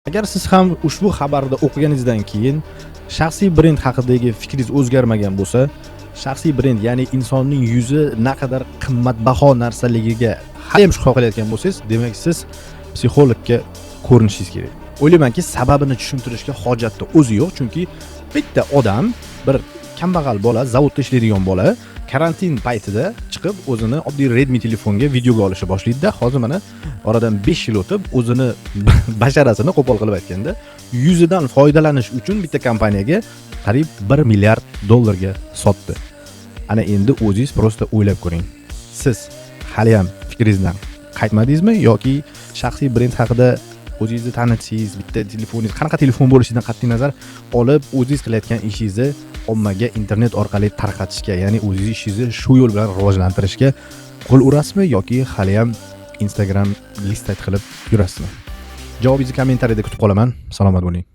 Agar siz ham ushbu xabarni o'qiganingizdan keyin shaxsiy brend haqidagi fikringiz o'zgarmagan bo'lsa, shaxsiy brend, ya'ni insonning yuzi naqadar qimmatbaho narsaligiga ham shubha qilayotgan bo'lsangiz, demak siz psixologga ko'rinishingiz kerak. O'ylaymanki, sababini tushuntirishga hojatni o'zi yo'q, chunki bitta odam, bir kambag'al bola, zavodda ishlaydigan bola karantin paytida chiqib o'zini oddiy Redmi telefonga videoga olishni boshlaydi-da, hozir mana oradan 5 yil o'tib o'zini basharasini qo'pol qilib aytganda, yuzidan foydalanish uchun bitta kompaniyaga qariyb 1 milliard dollarga sotdi. Ana endi o'zingiz prosta o'ylab ko'ring. Siz hali ham fikringizdan qaytmadingizmi yoki shaxsiy brend haqida o'zingizni tanitsangiz, bitta telefoningiz, qanaqa telefon bo'lishidan qat'iy nazar olib, o'zingiz qilayotgan ishingizni ommaga internet orqali tarqatishga, ya'ni o'zingiz ishingizni shu yo'l bilan rivojlantirishga qo'l urasizmi yoki hali ham Instagram listat qilib yurasizmi? Javobingizni kommentariyada kutib qolaman. Salomat bo'ling.